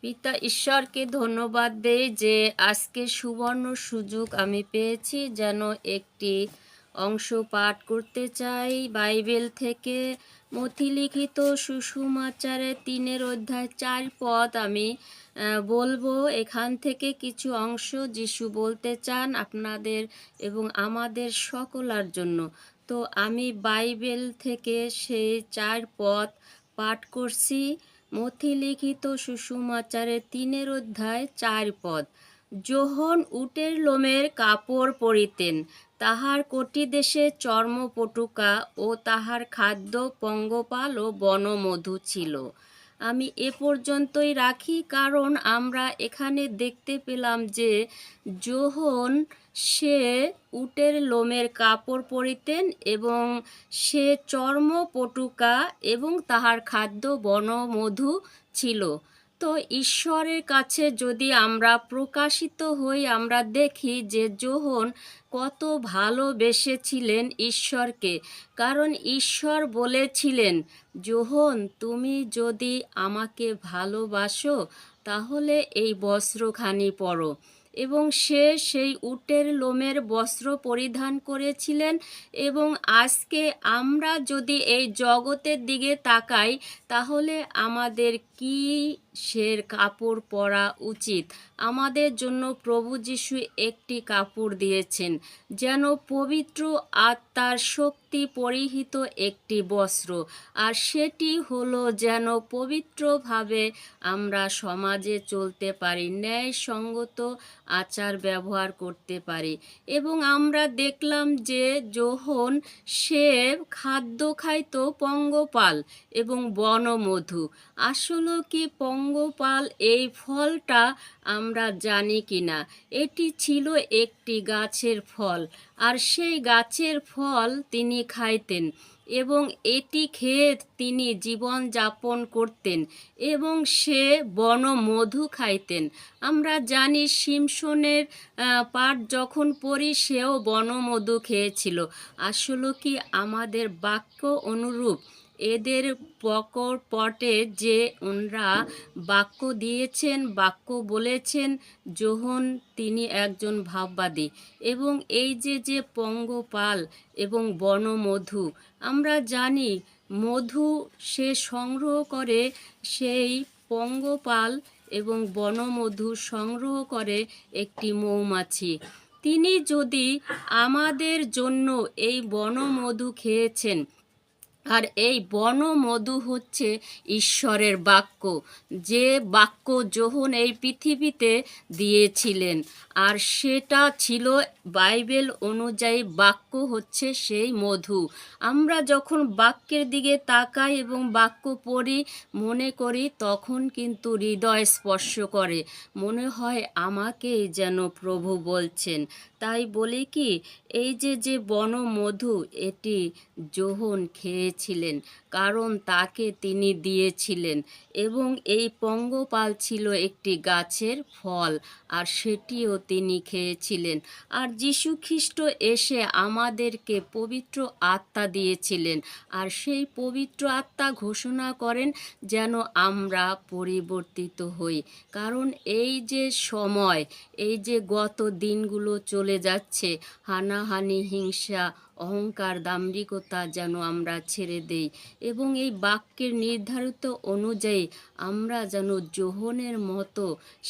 পিতা ঈশ্বরকে ধন্যবাদ দেই যে আজকে সুবর্ণ সুযোগ আমি পেয়েছি যেন একটি অংশ পাঠ করতে চাই বাইবেল থেকে মথিলিখিত সুষমাচারের 3 অধ্যায় 4 পদ আমি বলবো। এখান থেকে কিছু অংশ যিশু বলতে চান আপনাদের এবং আমাদের সকলার জন্য। তো আমি বাইবেল থেকে সেই 4 পদ পাঠ করছি। মথিলিখিত সুষমাচারের 3 অধ্যায় 4 পদ। যোহন উটের লোমের কাপড় পরিতেন, তাহার কটিদেশে চর্মপটুকা ও তাহার খাদ্য পঙ্গপাল ও বনমধু ছিল। আমি এ পর্যন্তই রাখি, কারণ আমরা এখানে দেখতে পেলাম যে যোহন সে উটের লোমের কাপড় পরিতেন এবং সে চর্মপটুকা এবং তাহার খাদ্য বনমধু ছিল। তো ঈশ্বরের কাছে যদি আমরা প্রকাশিত হই, আমরা দেখি যে যোহন কত ভালোবেসেছিলেন ঈশ্বরকে, কারণ ঈশ্বর বলেছিলেন, যোহন তুমি যদি আমাকে ভালোবাসো তাহলে এই বস্ত্রখানি পরো। এবং সে সেই উটের লোমের বস্ত্র পরিধান করেছিলেন। এবং আজকে আমরা যদি এই জগতের দিকে তাকাই তাহলে আমাদের কিসের কাপড় পরা উচিত? আমাদের জন্য প্রভু যিশু একটি কাপড় দিয়েছেন, যেন পবিত্র আত্মার শক্তি পরিহিত একটি বস্ত্র। আর সেটি হলো যেন পবিত্রভাবে আমরা সমাজে চলতে পারি, ন্যায়সঙ্গত আচার ব্যবহার করতে পারি। এবং আমরা দেখলাম যে যোহন সে খাদ্য খাইতো পঙ্গপাল এবং বনমধু। আসলে কি পঙ্গপাল এই ফলটা আমরা জানি কি না? এটি ছিল একটি গাছের ফল, আর সেই গাছের ফল তিনি খাইতেন এবং এটি খেয়ে তিনি জীবন যাপন করতেন এবং সে বনমধু খাইতেন। আমরা জানি শিমশনের পাঠ যখন পড়ি সেও বনমধু খেয়েছিল। আসলে কি আমাদের বাক্য অনুরূপ এদের পটে যে ওনরা বাক্য দিয়েছেন, বাক্য বলেছেন, যোহন তিনি একজন ভাববাদী। এবং এই যে পঙ্গপাল এবং বনমধু, আমরা জানি মধু সে সংগ্রহ করে, সেই পঙ্গপাল এবং বনমধু সংগ্রহ করে একটি মৌমাছি। তিনি যদি আমাদের জন্য এই বনমধু খেয়েছেন, আর এই বনমধু হচ্ছে ঈশ্বরের বাক্য, যে বাক্য যোহন এই পৃথিবীতে দিয়েছিলেন। আর সেটা ছিল বাইবেল অনুযায়ী বাক্য হচ্ছে সেই মধু। আমরা যখন বাক্যের দিকে তাকাই এবং বাক্য পড়ি, মনে করি তখন কিন্তু হৃদয় স্পর্শ করে, মনে হয় আমাকেই যেন প্রভু বলছেন। তাই বলি কি, এই যে বনমধু এটি যোহন খেয়েছিলেন, কারণ তাকে তিনি দিয়েছিলেন। এবং এই পঙ্গপাল ছিল একটি গাছের ফল, আর সেটিও তিনি খেয়েছিলেন। আর যীশু খ্রিস্ট এসে আমাদেরকে পবিত্র আত্মা দিয়েছিলেন, আর সেই পবিত্র আত্মা ঘোষণা করেন যেন আমরা পরিবর্তিত হই। কারণ এই যে সময়, এই যে গত দিনগুলো চলে যাচ্ছে, হানাহানি, হিংসা, অহংকার, দাম্ভিকতা যেন আমরা ছেড়ে দেই এবং এই বাক্যের নির্ধারিত অনুযায়ী আমরা যেন যোহনের মতো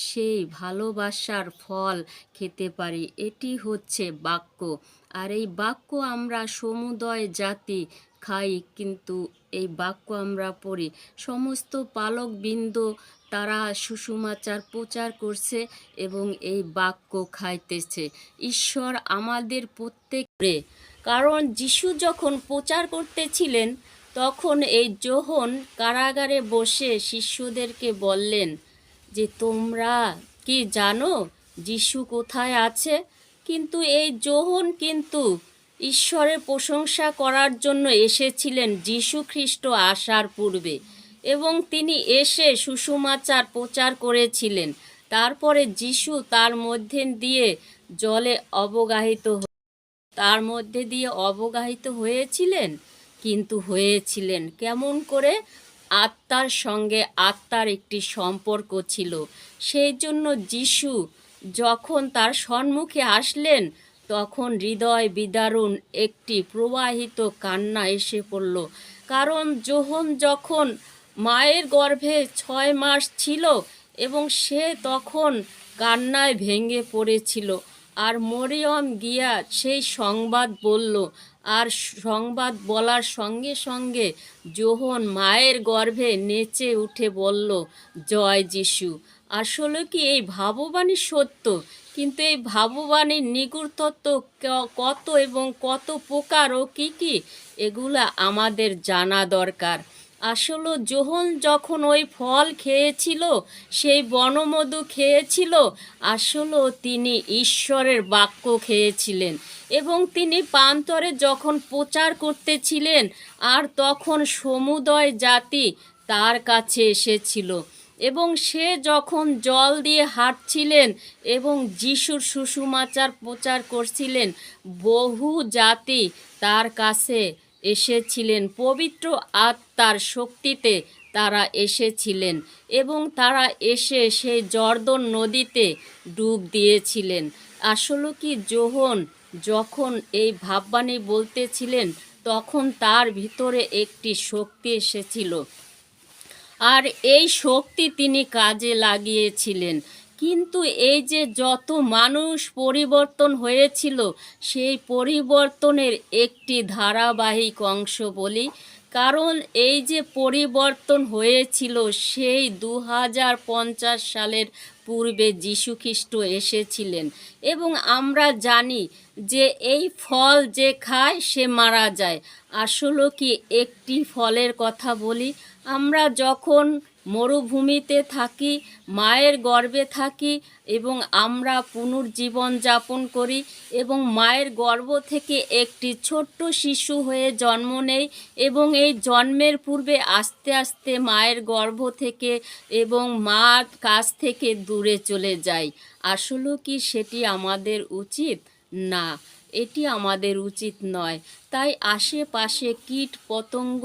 সেই ভালোবাসার ফল খেতে পারি। এটি হচ্ছে বাক্য। আর এই বাক্য আমরা সমুদয় জাতি খাই, কিন্তু এই বাক্য আমরা পড়ি। সমস্ত পালকবৃন্দ তারা সুসমাচার প্রচার করছে এবং এই বাক্য খাইতেছে। ঈশ্বর আমাদের প্রত্যেককে, কারণ যিশু যখন প্রচার করতেছিলেন তখন এই যোহন কারাগারে বসে শিষ্যদেরকে বললেন যে তোমরা কি জানো যিশু কোথায় আছে? কিন্তু এই যোহন কিন্তু ঈশ্বরের প্রশংসা করার জন্য এসেছিলেন যীশু খ্রিস্ট আসার পূর্বে, এবং তিনি এসে সুসমাচার প্রচার করেছিলেন। তারপরে যিশু তার মধ্যে দিয়ে জলে অবগাহিত হয়েছিলেন। কিন্তু হয়েছিলেন কেমন করে? আত্মার সঙ্গে আত্মার একটি সম্পর্ক ছিল। সেই জন্য যিশু যখন তার সম্মুখে আসলেন, তখন হৃদয় বিদারুণ একটি প্রবাহিত কান্না এসে পড়ল। কারণ যোহন যখন মায়ের গর্ভে 6 মাস ছিল এবং সে তখন কান্নায় ভেঙে পড়েছিল। আর মরিয়ম গিয়া সেই সংবাদ বলল, আর সংবাদ বলার সঙ্গে সঙ্গে যোহন মায়ের গর্ভে নেচে উঠে বলল, জয় যিশু। আসলে কি এই ভাববাণী সত্য, কিন্তু এই ভাববাণীর নিগূঢ় তত্ত্ব কত এবং কত প্রকার ও কী এগুলা আমাদের জানা দরকার। আসলে যোহন যখন ওই ফল খেয়েছিল, সেই বনমধু খেয়েছিল, আসলে তিনি ঈশ্বরের বাক্য খেয়েছিলেন। এবং তিনি প্রান্তরে যখন প্রচার করতেছিলেন, আর তখন সমুদয় জাতি তার কাছে এসেছিল। এবং সে যখন জল দিয়ে হাঁটছিলেন এবং যিশুর সুসমাচার প্রচার করছিলেন, বহু জাতি তার কাছে এসেছিলেন। পবিত্র আত্মার শক্তিতে তারা এসেছিলেন এবং তারা এসে সেই জর্দন নদীতে ডুব দিয়েছিলেন। আসলে কি যোহন যখন এই ভাববাণী বলতেছিলেন, তখন তার ভিতরে একটি শক্তি এসেছিল, আর এই শক্তি তিনি কাজে লাগিয়েছিলেন। কিন্তু এই যে যত মানুষ পরিবর্তন হয়েছিল, সেই পরিবর্তনের একটি ধারাবাহিক অংশ বলি। কারণ এই যে পরিবর্তন হয়েছিল, সেই 2050 সালের পূর্বে যীশুখ্রিস্ট এসেছিলেন। এবং আমরা জানি যে এই ফল যে খায় সে মারা যায়। আসলে কি একটি ফলের কথা বলি, আমরা যখন মরুভূমিতে থাকি, মায়ের গর্ভে থাকি এবং আমরা পুনর্জীবন যাপন করি এবং মায়ের গর্ভ থেকে একটি ছোট্ট শিশু হয়ে জন্ম নেই এবং এই জন্মের পূর্বে আস্তে আস্তে মায়ের গর্ভ থেকে এবং মার কাছ থেকে দূরে চলে যাই। আসলে কি সেটি আমাদের উচিত? না, এটি আমাদের উচিত নয়। তাই আশেপাশে কীট পতঙ্গ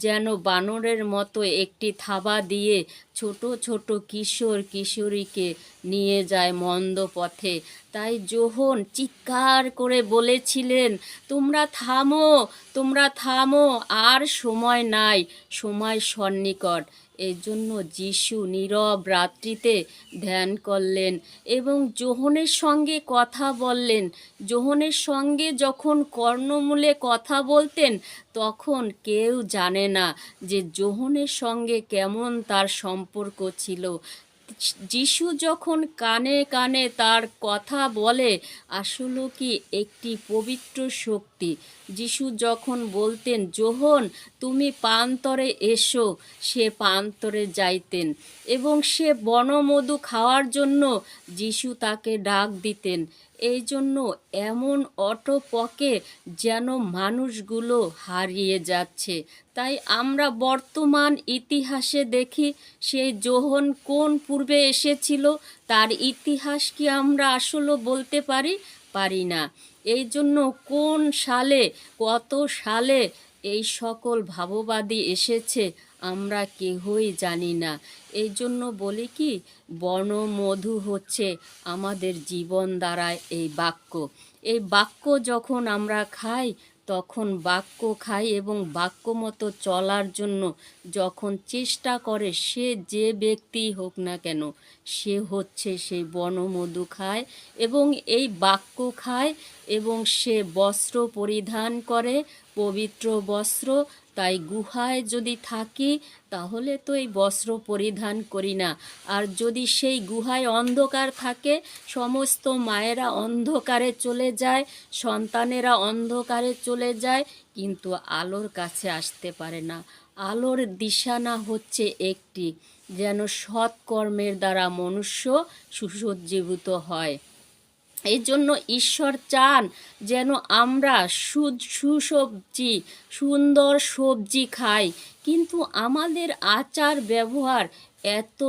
যেন বানরের মতো একটি থাবা দিয়ে ছোট ছোট কিশোর কিশোরীকে নিয়ে যায় মন্দ পথে। তাই যোহন চিৎকার করে বলেছিলেন, তোমরা থামো, তোমরা থামো, আর সময় নাই, সময় সন্নিকট। এই জন্য যিশু নীরব রাত্রিতে ধ্যান করলেন এবং যোহনের সঙ্গে কথা বললেন। যোহনের সঙ্গে যখন কর্ণমূলে কথা বলতেন, তখন কেউ জানে না যে যোহনের সঙ্গে কেমন তার সম্পর্ক ছিল। যিশু যখন কানে কানে তার কথা বলে, আসলে কি একটি পবিত্র শক্তি। যিশু যখন বলতেন, যোহন তুমি প্রান্তরে এসো, সে প্রান্তরে যাইতেন এবং সে বনমধু খাওয়ার জন্য যিশু তাকে ডাক দিতেন। এই জন্য এমন অটপকে যেন মানুষগুলো হারিয়ে যাচ্ছে। তাই আমরা বর্তমান ইতিহাসে দেখি সেই যোহন কোন পূর্বে এসেছিল, তার ইতিহাস কি আমরা আসলে বলতে পারি না। এই জন্য কোন সালে, কত সালে এই সকল ভাববাদী এসেছে আমরা কেহই জানি না। এই জন্য বলি কি, বনমধু হচ্ছে আমাদের জীবন দ্বারায় এই বাক্য। এই বাক্য যখন আমরা খাই, তখন বাক্য খাই এবং বাক্য মতো চলার জন্য যখন চেষ্টা করে, সে যে ব্যক্তি হোক না কেন, সে হচ্ছে সেই বনমধু খায় এবং এই বাক্য খায় এবং সে বস্ত্র পরিধান করে, পবিত্র বস্ত্র। তাই গুহায় যদি থাকি, তাহলে তো এই বস্ত্র পরিধান করি না। আর যদি সেই গুহায় অন্ধকার থাকে, সমস্ত মায়েরা অন্ধকারে চলে যায়, সন্তানেরা অন্ধকারে চলে যায়, কিন্তু আলোর কাছে আসতে পারে না। আলোর দিশানা হচ্ছে একটি, যেন সৎকর্মের দ্বারা মনুষ্য সুসজ্জীভূত হয়। এই জন্য ঈশ্বর চান যেন আমরা সুসবজি, সুন্দর সবজি খাই, কিন্তু আমাদের আচার ব্যবহার এত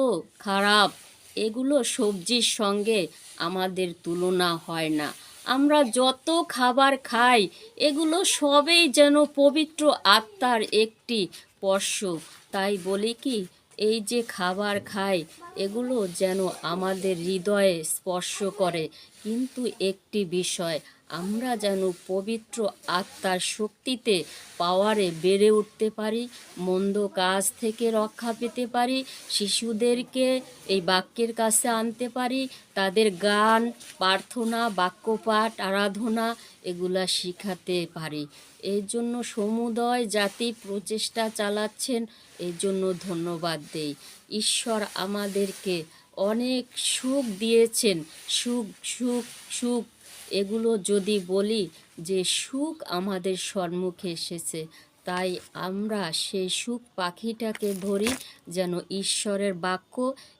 খারাপ, এগুলো সবজির সঙ্গে আমাদের তুলনা হয় না। আমরা যত খাবার খাই, এগুলো সবেই যেন পবিত্র আত্মার একটি স্পর্শ। তাই বলি কি, এই যে খাবার খাই এগুলো যেন আমাদের হৃদয়ে স্পর্শ করে। কিন্তু একটি বিষয়, আমরা যেন পবিত্র আত্মার শক্তিতে পাওয়ারে বেড়ে উঠতে পারি, মন্দ কাজ থেকে রক্ষা পেতে পারি, শিশুদেরকে এই বাক্যের কাছে আনতে পারি, তাদের গান, প্রার্থনা, বাক্যপাঠ, আরাধনা এগুলা শিখাতে পারি। এর জন্য সমুদয় জাতি প্রচেষ্টা চালাচ্ছেন, এর জন্য ধন্যবাদ দেই। ঈশ্বর আমাদেরকে অনেক সুখ দিয়েছেন। সুখ সুখ সুখ এগুলো যদি বলি যে সুখ আমাদের সম্মুখে এসেছে, তাই আমরা সেই সুখ পাখিটাকে ধরি, যেন ঈশ্বরের বাক্য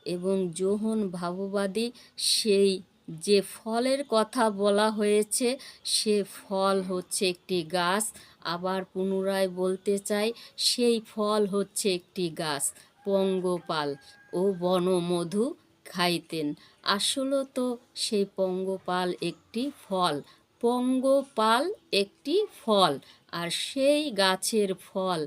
এবং যোহন ভাববাদী সেই যে ফলের কথা বলা হয়েছে, সে ফল হচ্ছে একটি গাছ। আবার পুনরায় বলতে চাই, সেই ফল হচ্ছে একটি গাছ। পঙ্গপাল ও বনমধু খাইতেন। আসলে তো সেই পঙ্গপাল একটি ফল, পঙ্গপাল একটি ফল, আর সেই গাছের ফল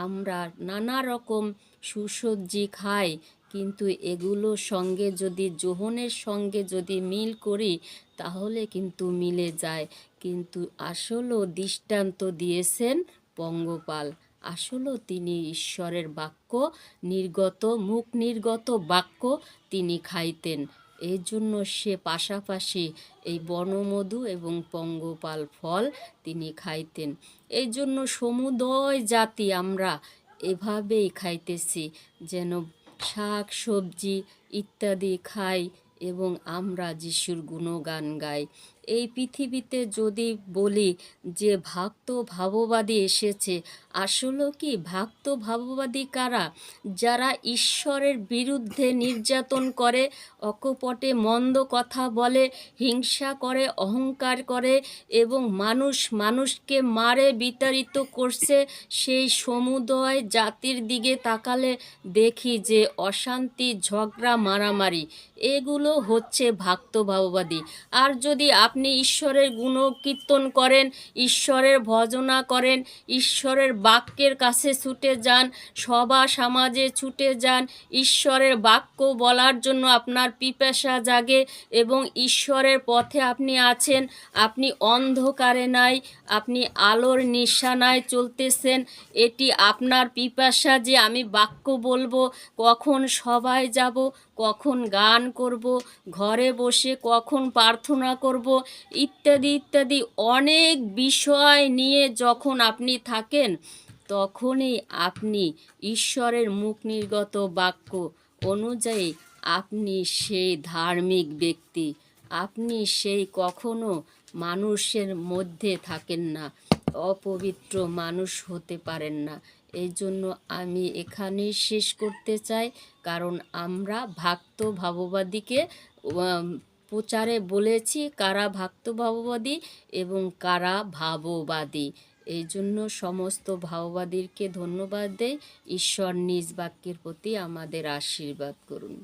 আমরা নানা রকম সুসবজি খাই। কিন্তু এগুলোর সঙ্গে যদি যোহনের সঙ্গে যদি মিল করি তাহলে কিন্তু মিলে যায়। কিন্তু আসলেও দৃষ্টান্ত দিয়েছেন পঙ্গপাল। আসলেও তিনি ঈশ্বরের বাক্য নির্গত, মুখ নির্গত বাক্য তিনি খাইতেন। এই জন্য সে পাশাপাশি এই বনমধু এবং পঙ্গপাল ফল তিনি খাইতেন। এই জন্য সমুদয় জাতি আমরা এভাবেই খাইতেছি, যেন শাক সবজি ইত্যাদি খাই এবং আমরা যিশুর গুণগান গাই। এই পৃথিবীতে যদি বলি যে ভক্ত ভাববাদী এসেছে, আসলে কি ভক্ত ভাববাদী কারা? যারা ঈশ্বরের বিরুদ্ধে নির্যাতন করে, অকপটে মন্দ কথা বলে, হিংসা করে, অহংকার করে এবং মানুষকে মারে বিতাড়িত করছে, সেই সমুদয় জাতির দিকে তাকালে দেখি যে অশান্তি, ঝগড়া, মারামারি এগুলো হচ্ছে ভক্ত ভাববাদী। আর যদি আপনি ঈশ্বরের গুণকীর্তন করেন, ঈশ্বরের ভজনা করেন, ঈশ্বরের বাক্যের কাছে ছুটে যান, সভা সমাজে ছুটে যান, ঈশ্বরের বাক্য বলার জন্য আপনার পিপাসা জাগে এবং ঈশ্বরের পথে আপনি আছেন, আপনি অন্ধকারে নাই, আপনি আলোর নিশানায় চলতেছেন, এটি আপনার পিপাসা যে আমি বাক্য বলবো, কখন সভায় যাব, কখন গান করব, ঘরে বসে কখন প্রার্থনা করব, ইত্যাদি ইত্যাদি অনেক বিষয় নিয়ে যখন আপনি থাকেন, তখনই আপনি ঈশ্বরের মুখ নির্গত বাক্য অনুযায়ী আপনি সেই ধার্মিক ব্যক্তি। আপনি সেই কখনো মানুষের মধ্যে থাকেন না, অপবিত্র মানুষ হতে পারেন না। এই জন্য আমি এখানেই শেষ করতে চাই, কারণ আমরা ভক্ত ভাববাদীকে প্রচারে বলেছি কারা ভক্ত ভাববাদী এবং কারা ভাববাদী। এই জন্য সমস্ত ভাববাদীকে ধন্যবাদ দেই। ঈশ্বর নিজ বাক্যের প্রতি আমাদের আশীর্বাদ করুন।